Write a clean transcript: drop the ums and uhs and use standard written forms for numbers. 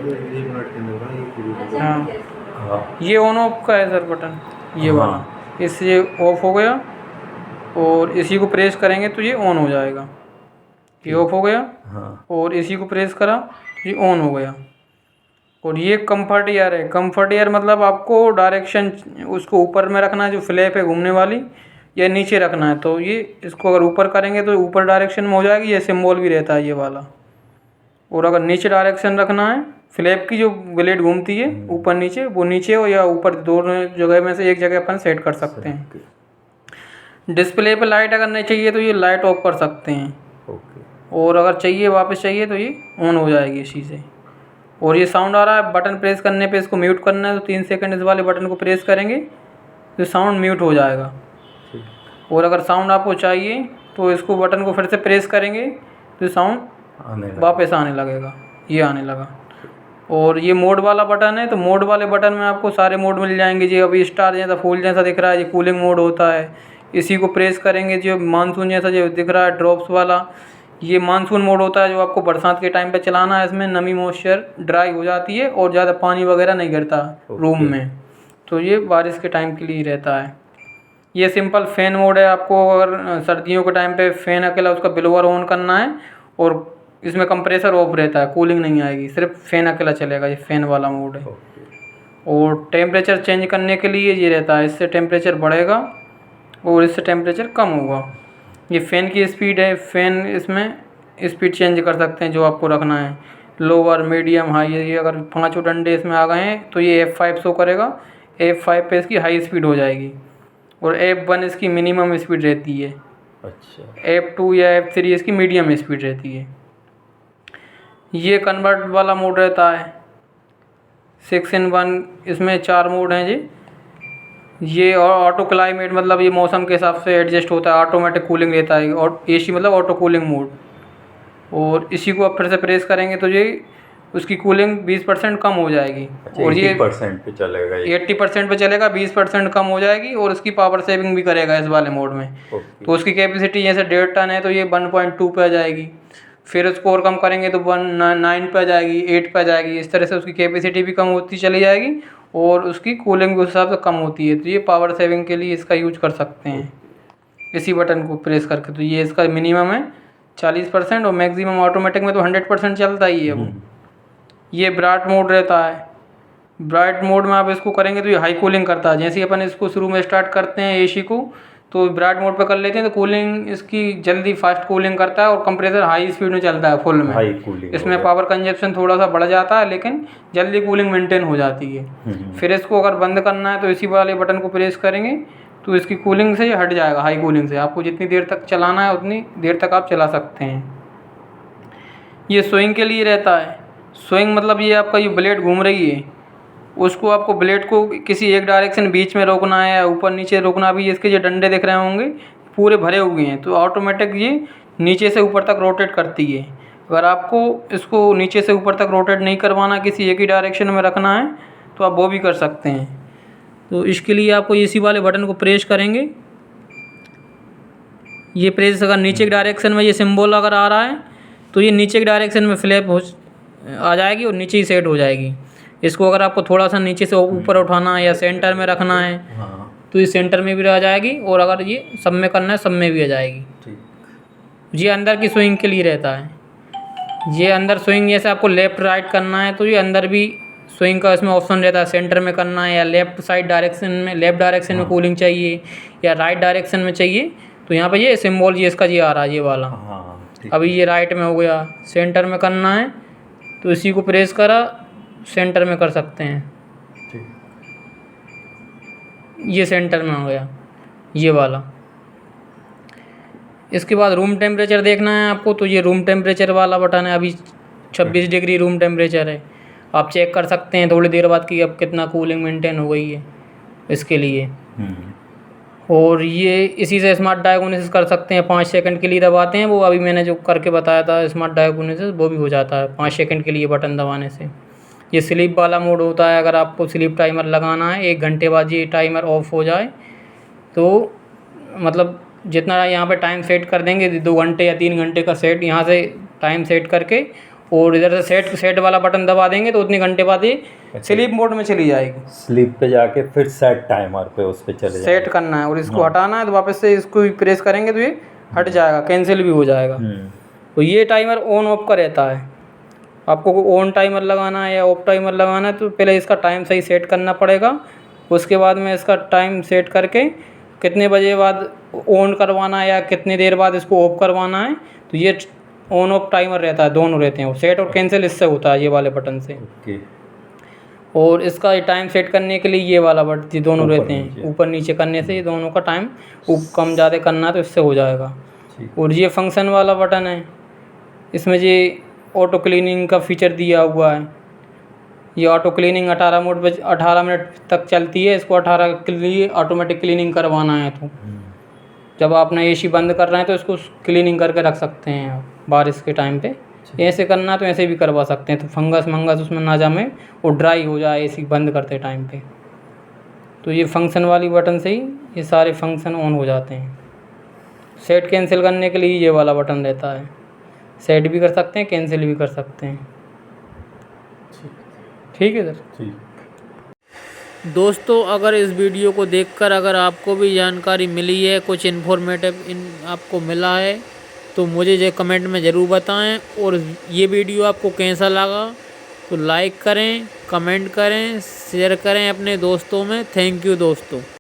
1 minute के अंदर ना ये पूरी हाँ, हाँ ये ऑन ऑफ का है सर बटन, ये वाला। हाँ इससे ऑफ हो गया और इसी को प्रेस करेंगे तो ये ऑन हो जाएगा। ये ऑफ हो गया हाँ और इसी को प्रेस करा तो ये ऑन हो गया। और ये कंफर्ट एयर है। कंफर्ट एयर मतलब आपको डायरेक्शन उसको ऊपर में रखना है, जो फ्लैप है घूमने वाली, या नीचे रखना है। तो ये इसको अगर ऊपर करेंगे तो ऊपर डायरेक्शन में हो जाएगी, ये सिंबल भी रहता है ये वाला। और अगर नीचे डायरेक्शन रखना है, फ्लैप की जो ब्लेड घूमती है ऊपर नीचे, वो नीचे हो या ऊपर, दोनों जगह में से एक जगह अपन सेट कर सकते हैं। डिस्प्ले पे लाइट अगर नहीं चाहिए तो ये लाइट ऑफ कर सकते हैं, ओके और अगर चाहिए वापस चाहिए तो ये ऑन हो जाएगी इसी से। और ये साउंड आ रहा है, बटन प्रेस करने पे इसको म्यूट करना है तो 3 सेकंड इस वाले बटन को प्रेस करेंगे तो साउंड म्यूट हो जाएगा। और अगर साउंड आपको चाहिए तो इसको बटन को फिर से प्रेस करेंगे तो साउंड वापस आने लगेगा। ये आने लगा। और ये मोड वाला बटन है, तो मोड वाले बटन में आपको सारे मोड मिल जाएंगे। जी अभी स्टार जैसा फूल जैसा दिख रहा है, ये कूलिंग मोड होता है। इसी को प्रेस करेंगे, जो मानसून जैसा जो दिख रहा है ड्रॉप्स वाला, ये मानसून मोड होता है, जो आपको बरसात के टाइम पे चलाना है। इसमें नमी मॉइस्चर ड्राई हो जाती है और ज़्यादा पानी वगैरह नहीं गिरता रूम में, तो ये बारिश के टाइम के लिए रहता है। ये सिंपल फ़ैन मोड है। आपको अगर सर्दियों के टाइम पे फ़ैन अकेला उसका ब्लोअर ऑन करना है, और इसमें कंप्रेसर ऑफ रहता है, कूलिंग नहीं आएगी, सिर्फ फ़ैन अकेला चलेगा। ये फ़ैन वाला मोड है। और टेम्परेचर चेंज करने के लिए ये रहता है, इससे टेम्परेचर बढ़ेगा और इससे टेम्परेचर कम होगा। ये फ़ैन की स्पीड है, फ़ैन इसमें स्पीड चेंज कर सकते हैं जो आपको रखना है, लोअर मीडियम हाई। ये अगर 5 डंडे इसमें आ गए हैं तो ये F5 शो करेगा, F5 पे इसकी हाई स्पीड हो जाएगी, और F1 इसकी मिनिमम स्पीड रहती है। अच्छा F2 या F3 इसकी मीडियम स्पीड रहती है। ये कन्वर्ट वाला मोड रहता है 6 in 1, इसमें 4 मोड हैं जी। ये और ऑटो क्लाइमेट मतलब ये मौसम के हिसाब से एडजस्ट होता है, ऑटोमेटिक कूलिंग रहता है, और AC मतलब ऑटो कूलिंग मोड। और इसी को आप फिर से प्रेस करेंगे तो ये उसकी कूलिंग 20% कम हो जाएगी। और ये 80% पे चलेगा, 80% पे चलेगा, 20% कम हो जाएगी, और उसकी पावर सेविंग भी करेगा इस वाले मोड में। तो उसकी कैपेसिटी जैसे 1.5 टन है तो ये 1.2 पे आ जाएगी। फिर उसको और कम करेंगे तो 9 पे आ जाएगी, 8 पे आ जाएगी। इस तरह से उसकी कैपेसिटी भी कम होती चली जाएगी और उसकी कूलिंग भी उस हिसाब से कम होती है। तो ये पावर सेविंग के लिए इसका यूज कर सकते हैं इसी बटन को प्रेस करके। तो ये इसका मिनिमम है 40%, और मैक्सिमम ऑटोमेटिक में तो 100% चलता ही है वो। ये ब्राइट मोड रहता है। ब्राइट मोड में आप इसको करेंगे तो ये हाई कूलिंग करता है। जैसे ही अपन इसको शुरू में स्टार्ट करते हैं AC को, तो ब्राइट मोड पे कर लेते हैं तो कूलिंग इसकी जल्दी फास्ट कूलिंग करता है, और कंप्रेसर हाई स्पीड में चलता है फुल में। हाई कूलिंग इसमें पावर कंजप्शन थोड़ा सा बढ़ जाता है, लेकिन जल्दी कूलिंग मेंटेन हो जाती है। फिर इसको अगर बंद करना है तो इसी वाले बटन को प्रेस करेंगे तो इसकी कूलिंग से ये हट जाएगा, हाई कूलिंग से। आपको जितनी देर तक चलाना है उतनी देर तक आप चला सकते हैं। ये स्विंग के लिए रहता है। स्विंग मतलब ये आपका ये ब्लेड घूम रही है, उसको आपको ब्लेड को किसी एक डायरेक्शन बीच में रोकना है या ऊपर नीचे रोकना भी। इसके जो डंडे दिख रहे होंगे पूरे भरे हुए हैं, तो ऑटोमेटिक ये नीचे से ऊपर तक रोटेट करती है। अगर आपको इसको नीचे से ऊपर तक रोटेट नहीं करवाना, किसी एक ही डायरेक्शन में रखना है, तो आप वो भी कर सकते हैं। तो इसके लिए आपको इसी वाले बटन को प्रेस करेंगे। ये प्रेस अगर नीचे की डायरेक्शन में ये सिंबल अगर आ रहा है तो ये नीचे की डायरेक्शन में फ्लैप आ जाएगी और नीचे ही सेट हो जाएगी। इसको अगर आपको थोड़ा सा नीचे से ऊपर उठाना है या सेंटर में रखना है तो ये सेंटर में भी आ जाएगी, और अगर ये सब में करना है सब में भी आ जाएगी। ये अंदर की स्विंग के लिए रहता है। ये अंदर स्विंग जैसे आपको लेफ़्ट राइट करना है तो ये अंदर भी स्विंग का इसमें ऑप्शन रहता है, सेंटर में करना है या लेफ़्ट साइड डायरेक्शन में, लेफ़्ट डायरेक्शन में कूलिंग चाहिए या राइट डायरेक्शन में चाहिए, तो यहाँ पे ये सिंबल ये इसका ये आ रहा है, ये वाला। अभी ये राइट में हो गया। सेंटर में करना है तो इसी को प्रेस करा, सेंटर में कर सकते हैं। ये सेंटर में हो गया ये वाला। इसके बाद रूम टेम्परेचर देखना है आपको, तो ये रूम टेम्परेचर वाला बटन है। अभी 26 डिग्री रूम टेम्परेचर है। आप चेक कर सकते हैं थोड़ी देर बाद कि अब कितना कूलिंग मेंटेन हो गई है इसके लिए। और ये इसी से स्मार्ट डायग्नोसिस कर सकते हैं। 5 सेकंड के लिए दबाते हैं, वो अभी मैंने जो करके बताया था स्मार्ट डायग्नोसिस, वो भी हो जाता है 5 सेकंड के लिए बटन दबाने से। ये स्लीप वाला मोड होता है। अगर आपको स्लीप टाइमर लगाना है, 1 घंटे बाद ये टाइमर ऑफ हो जाए तो मतलब जितना यहाँ पे टाइम सेट कर देंगे, 2 घंटे या 3 घंटे का सेट यहाँ से टाइम सेट करके, और इधर से सेट वाला बटन दबा देंगे तो उतने घंटे बाद ये स्लीप मोड में चली जाएगी। स्लीप पे जाके फिर सेट टाइमर पे उस पे चले सेट करना है और इसको हटाना है तो वापस से इसको प्रेस करेंगे तो ये हट जाएगा, कैंसिल भी हो जाएगा। तो ये टाइमर ऑन ऑफ का रहता है। आपको ऑन टाइमर लगाना है या ऑफ टाइमर लगाना है तो पहले इसका टाइम सही सेट करना पड़ेगा। उसके बाद में इसका टाइम सेट करके कितने बजे बाद ऑन करवाना है या कितनी देर बाद इसको ऑफ करवाना है, तो ये ऑन ऑफ टाइमर रहता है, दोनों रहते हैं। सेट और कैंसिल इससे होता है ये वाले बटन से। ओके। और इसका टाइम सेट करने के लिए ये वाला बटन, ये दोनों रहते हैं। नीचे। ऊपर नीचे करने से ये दोनों का टाइम कम ज़्यादा करना है तो इससे हो जाएगा। और ये फंक्शन वाला बटन है, इसमें ये ऑटो क्लीनिंग का फीचर दिया हुआ है। ये ऑटो क्लीनिंग 18 मोड पे 18 मिनट तक चलती है। इसको 18 के लिए ऑटोमेटिक क्लीनिंग करवाना है तो जब आपने एसी बंद कर रहे हैं तो इसको क्लीनिंग करके रख सकते हैं आप बारिश के टाइम पे। ऐसे करना तो ऐसे भी करवा सकते हैं तो फंगस उसमें ना जमे और ड्राई हो जाए एसी बंद करते टाइम पे। तो ये फंक्शन वाली बटन से ही ये सारे फंक्शन ऑन हो जाते हैं। सेट कैंसिल करने के लिए ये वाला बटन रहता है। सेट भी कर सकते हैं, कैंसिल भी कर सकते हैं। ठीक है सर। ठीक। दोस्तों, अगर इस वीडियो को देखकर अगर आपको भी जानकारी मिली है, कुछ इन्फॉर्मेटिव आपको मिला है तो मुझे ये कमेंट में ज़रूर बताएं। और ये वीडियो आपको कैसा लगा तो लाइक करें, कमेंट करें, शेयर करें अपने दोस्तों में। थैंक यू दोस्तों।